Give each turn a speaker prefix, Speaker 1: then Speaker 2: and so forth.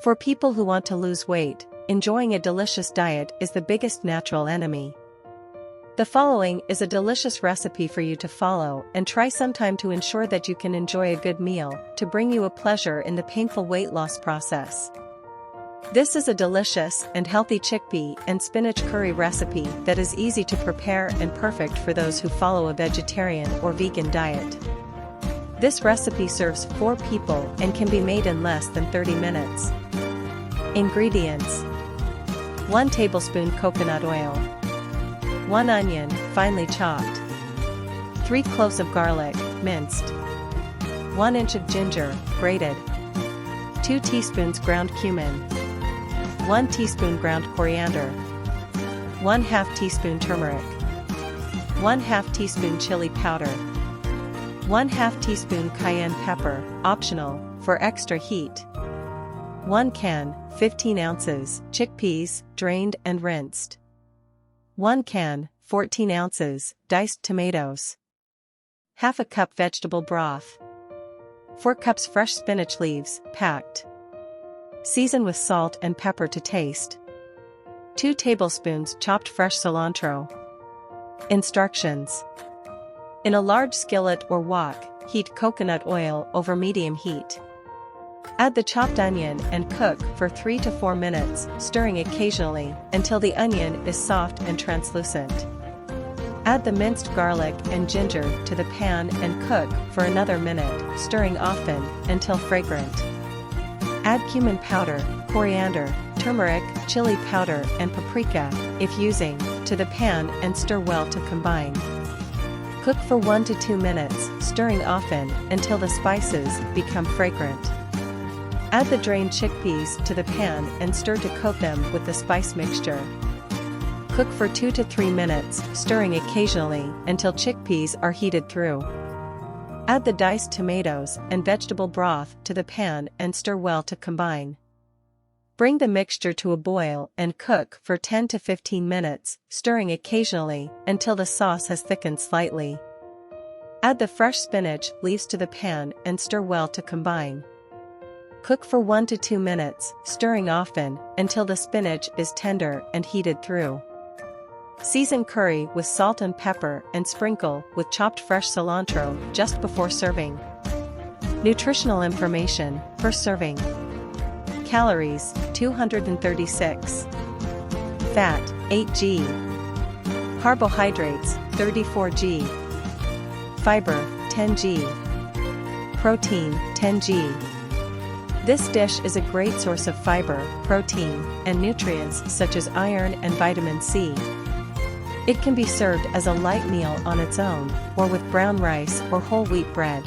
Speaker 1: For people who want to lose weight, enjoying a delicious diet is the biggest natural enemy. The following is a delicious recipe for you to follow and try sometime to ensure that you can enjoy a good meal to bring you a pleasure in the painful weight loss process. This is a delicious and healthy chickpea and spinach curry recipe that is easy to prepare and perfect for those who follow a vegetarian or vegan diet. This recipe serves 4 people and can be made in less than 30 minutes. Ingredients: 1 tablespoon coconut oil, 1 onion, finely chopped, 3 cloves of garlic, minced, 1 inch of ginger, grated, 2 teaspoons ground cumin, 1 teaspoon ground coriander, 1/2 teaspoon turmeric, 1/2 teaspoon chili powder, 1/2 teaspoon cayenne pepper, optional, for extra heat. 1 can, 15 ounces, chickpeas, drained and rinsed. 1 can, 14 ounces, diced tomatoes. 1/2 cup vegetable broth. 4 cups fresh spinach leaves, packed. Season with salt and pepper to taste. 2 tablespoons chopped fresh cilantro. Instructions: in a large skillet or wok, heat coconut oil over medium heat. Add the chopped onion and cook for 3 to 4 minutes, stirring occasionally until the onion is soft and translucent. Add the minced garlic and ginger to the pan and cook for another minute, stirring often until fragrant. Add cumin powder, coriander, turmeric, chili powder and paprika, if using, to the pan and stir well to combine. Cook for 1 to 2 minutes, stirring often until the spices become fragrant. Add the drained chickpeas to the pan and stir to coat them with the spice mixture. Cook for 2 to 3 minutes, stirring occasionally until chickpeas are heated through. Add the diced tomatoes and vegetable broth to the pan and stir well to combine. Bring the mixture to a boil and cook for 10 to 15 minutes, stirring occasionally until the sauce has thickened slightly. Add the fresh spinach leaves to the pan and stir well to combine. Cook for 1 to 2 minutes, stirring often until the spinach is tender and heated through. Season curry with salt and pepper and sprinkle with chopped fresh cilantro just before serving. Nutritional information per serving: calories 236, fat 8g, carbohydrates 34g, fiber 10g, protein 10g. This dish is a great source of fiber, protein, and nutrients such as iron and vitamin C. It can be served as a light meal on its own, or with brown rice or whole wheat bread.